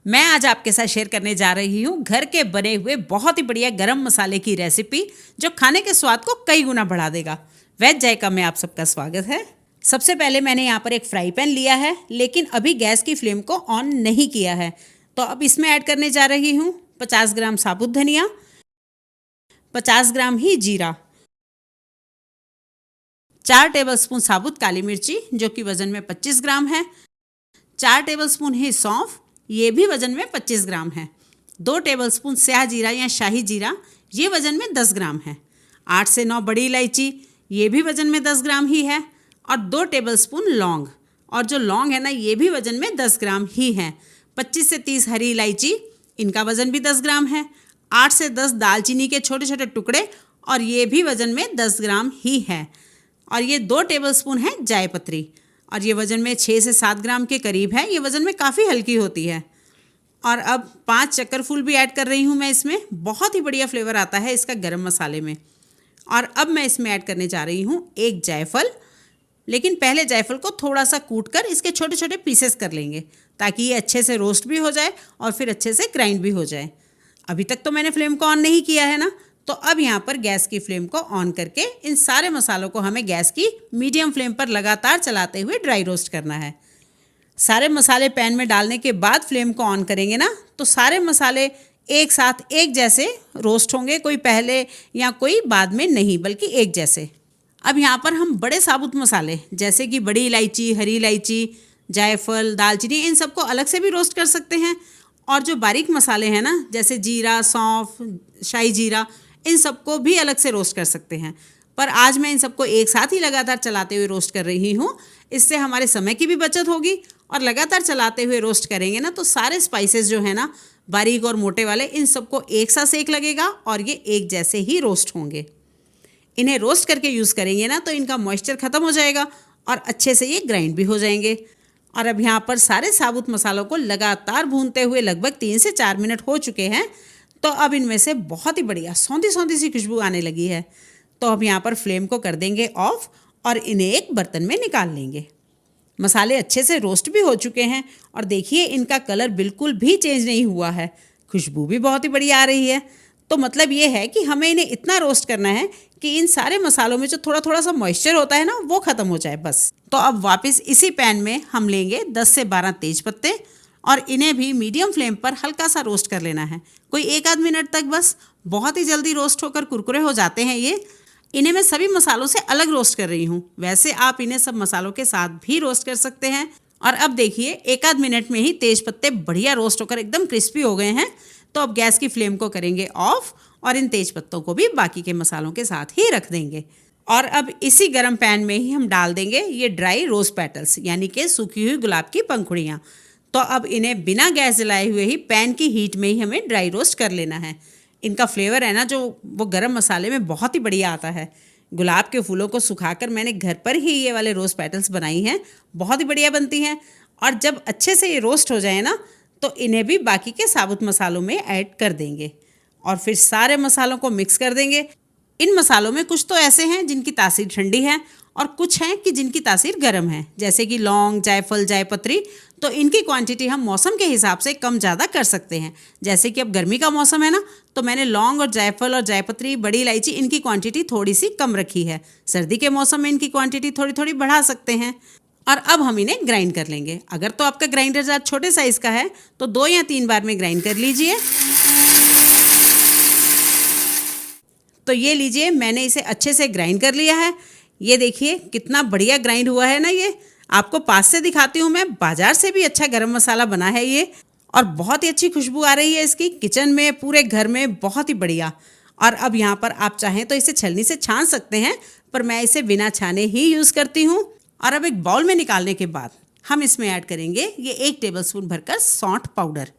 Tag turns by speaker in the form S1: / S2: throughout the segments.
S1: मैं आज आपके साथ शेयर करने जा रही हूँ घर के बने हुए बहुत ही बढ़िया गरम मसाले की रेसिपी जो खाने के स्वाद को कई गुना बढ़ा देगा। वेज जायका में आप सबका स्वागत है। सबसे पहले मैंने यहाँ पर एक फ्राई पैन लिया है, लेकिन अभी गैस की फ्लेम को ऑन नहीं किया है। तो अब इसमें ऐड करने जा रही हूँ 50 ग्राम साबुत धनिया, 50 ग्राम ही जीरा, 4 टेबलस्पून साबुत काली मिर्ची जो कि वजन में 25 ग्राम है, 4 टेबलस्पून ही सौंफ, ये भी वजन में 25 ग्राम है, 2 टेबलस्पून स्याह जीरा या शाही जीरा, ये वजन में 10 ग्राम है, 8 से 9 बड़ी इलायची, ये भी वजन में 10 ग्राम ही है, और 2 टेबलस्पून लौंग, और जो लौंग है ना ये भी वजन में 10 ग्राम ही है। 25 से 30 हरी इलायची, इनका वजन भी 10 ग्राम है, 8 से 10 दालचीनी के छोटे छोटे टुकड़े, और ये भी वजन में 10 ग्राम ही है, और ये 2 टेबलस्पून है जायपत्री, और ये वज़न में 6 से 7 ग्राम के करीब है। ये वज़न में काफ़ी हल्की होती है। और अब 5 चक्कर फूल भी ऐड कर रही हूँ मैं इसमें। बहुत ही बढ़िया फ्लेवर आता है इसका गरम मसाले में। और अब मैं इसमें ऐड करने जा रही हूँ 1 जायफल, लेकिन पहले जायफल को थोड़ा सा कूट कर इसके छोटे छोटे पीसेस कर लेंगे ताकि ये अच्छे से रोस्ट भी हो जाए और फिर अच्छे से ग्राइंड भी हो जाए। अभी तक तो मैंने फ्लेम को ऑन नहीं किया है ना, तो अब यहाँ पर गैस की फ्लेम को ऑन करके इन सारे मसालों को हमें गैस की मीडियम फ्लेम पर लगातार चलाते हुए ड्राई रोस्ट करना है। सारे मसाले पैन में डालने के बाद फ्लेम को ऑन करेंगे ना, तो सारे मसाले एक साथ एक जैसे रोस्ट होंगे, कोई पहले या कोई बाद में नहीं, बल्कि एक जैसे। अब यहाँ पर हम बड़े साबुत मसाले जैसे कि बड़ी इलायची, हरी इलायची, जायफल, दालचीनी, इन सबको अलग से भी रोस्ट कर सकते हैं। और जो बारीक मसाले हैं ना जैसे जीरा, सौंफ, शाही जीरा, इन सबको भी अलग से रोस्ट कर सकते हैं। पर आज मैं इन सबको एक साथ ही लगातार चलाते हुए रोस्ट कर रही हूँ। इससे हमारे समय की भी बचत होगी, और लगातार चलाते हुए रोस्ट करेंगे ना तो सारे स्पाइसेस जो है ना बारीक और मोटे वाले, इन सबको एक सा सेक लगेगा और ये एक जैसे ही रोस्ट होंगे। इन्हें रोस्ट करके यूज़ करेंगे ना तो इनका मॉइस्चर ख़त्म हो जाएगा और अच्छे से ये ग्राइंड भी हो जाएंगे। और अब यहाँ पर सारे साबुत मसालों को लगातार भूनते हुए लगभग 3 से 4 मिनट हो चुके हैं। तो अब इनमें से बहुत ही बढ़िया सौंधी सौंधी सी खुशबू आने लगी है। तो अब यहाँ पर फ्लेम को कर देंगे ऑफ और इन्हें एक बर्तन में निकाल लेंगे। मसाले अच्छे से रोस्ट भी हो चुके हैं और देखिए इनका कलर बिल्कुल भी चेंज नहीं हुआ है। खुशबू भी बहुत ही बढ़िया आ रही है। तो मतलब ये है कि हमें इन्हें इतना रोस्ट करना है कि इन सारे मसालों में जो थोड़ा थोड़ा सा मॉइस्चर होता है ना वो ख़त्म हो जाए बस। तो अब वापस इसी पैन में हम लेंगे 10 से 12 तेज पत्ते और इन्हें भी मीडियम फ्लेम पर हल्का सा रोस्ट कर लेना है, कोई 1 आध मिनट तक बस। बहुत ही जल्दी रोस्ट होकर कुरकुरे हो जाते हैं ये। इन्हें मैं सभी मसालों से अलग रोस्ट कर रही हूँ। वैसे आप इन्हें सब मसालों के साथ भी रोस्ट कर सकते हैं। और अब देखिए 1 आध मिनट में ही तेज पत्ते बढ़िया रोस्ट होकर एकदम क्रिस्पी हो गए हैं। तो अब गैस की फ्लेम को करेंगे ऑफ और इन तेज पत्तों को भी बाकी के मसालों के साथ ही रख देंगे। और अब इसी गरम पैन में ही हम डाल देंगे ये ड्राई रोज पेटल्स, यानी कि सूखी हुई गुलाब की पंखुड़ियाँ। तो अब इन्हें बिना गैस जलाए हुए ही पैन की हीट में ही हमें ड्राई रोस्ट कर लेना है। इनका फ्लेवर है ना जो वो गरम मसाले में बहुत ही बढ़िया आता है। गुलाब के फूलों को सुखाकर मैंने घर पर ही ये वाले रोज पेटल्स बनाई हैं, बहुत ही बढ़िया बनती हैं। और जब अच्छे से ये रोस्ट हो जाए ना तो इन्हें भी बाकी के साबुत मसालों में ऐड कर देंगे और फिर सारे मसालों को मिक्स कर देंगे। इन मसालों में कुछ तो ऐसे हैं जिनकी तासीर ठंडी है और कुछ हैं कि जिनकी तासीर गर्म है, जैसे कि लौंग, जायफल, जायपत्री। तो इनकी क्वांटिटी हम मौसम के हिसाब से कम ज़्यादा कर सकते हैं। जैसे कि अब गर्मी का मौसम है ना, तो मैंने लौंग और जायफल और जायपत्री, बड़ी इलायची, इनकी क्वांटिटी थोड़ी सी कम रखी है। सर्दी के मौसम में इनकी क्वांटिटी थोड़ी थोड़ी बढ़ा सकते हैं। और अब हम इन्हें ग्राइंड कर लेंगे। अगर तो आपका ग्राइंडर ज़रा छोटे साइज़ का है तो 2 या 3 बार में ग्राइंड कर लीजिए। तो ये लीजिए, मैंने इसे अच्छे से ग्राइंड कर लिया है। ये देखिए कितना बढ़िया ग्राइंड हुआ है ना। ये आपको पास से दिखाती हूँ मैं। बाजार से भी अच्छा गरम मसाला बना है ये, और बहुत ही अच्छी खुशबू आ रही है इसकी किचन में, पूरे घर में, बहुत ही बढ़िया। और अब यहाँ पर आप चाहें तो इसे छलनी से छान सकते हैं, पर मैं इसे बिना छाने ही यूज़ करती हूँ। और अब एक बाउल में निकालने के बाद हम इसमें ऐड करेंगे ये 1 टेबलस्पून भरकर सौंठ पाउडर।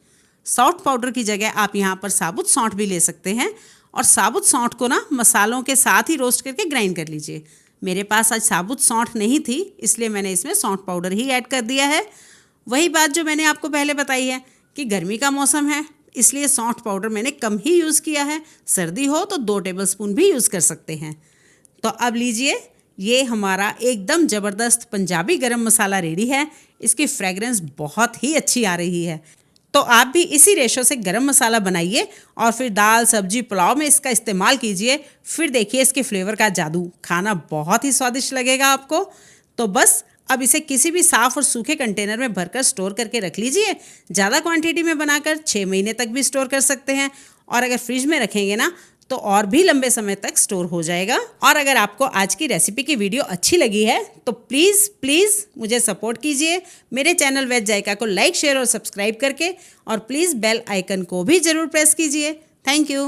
S1: सौंठ पाउडर की जगह आप यहाँ पर साबुत सौंठ भी ले सकते हैं। और साबुत सौंठ को ना मसालों के साथ ही रोस्ट करके ग्राइंड कर लीजिए। मेरे पास आज साबुत सौंठ नहीं थी, इसलिए मैंने इसमें सौंठ पाउडर ही ऐड कर दिया है। वही बात जो मैंने आपको पहले बताई है कि गर्मी का मौसम है, इसलिए सौंठ पाउडर मैंने कम ही यूज़ किया है। सर्दी हो तो 2 टेबलस्पून भी यूज़ कर सकते हैं। तो अब लीजिए, ये हमारा एकदम ज़बरदस्त पंजाबी गरम मसाला रेडी है। इसकी फ्रेगरेंस बहुत ही अच्छी आ रही है। तो आप भी इसी रेशो से गरम मसाला बनाइए और फिर दाल, सब्जी, पुलाव में इसका इस्तेमाल कीजिए। फिर देखिए इसके फ्लेवर का जादू, खाना बहुत ही स्वादिष्ट लगेगा आपको। तो बस अब इसे किसी भी साफ़ और सूखे कंटेनर में भरकर स्टोर करके रख लीजिए। ज़्यादा क्वांटिटी में बनाकर 6 महीने तक भी स्टोर कर सकते हैं, और अगर फ्रिज में रखेंगे ना तो और भी लंबे समय तक स्टोर हो जाएगा। और अगर आपको आज की रेसिपी की वीडियो अच्छी लगी है तो प्लीज़ मुझे सपोर्ट कीजिए मेरे चैनल वेज जायका को लाइक, शेयर और सब्सक्राइब करके, और प्लीज़ बेल आइकन को भी ज़रूर प्रेस कीजिए। Thank you.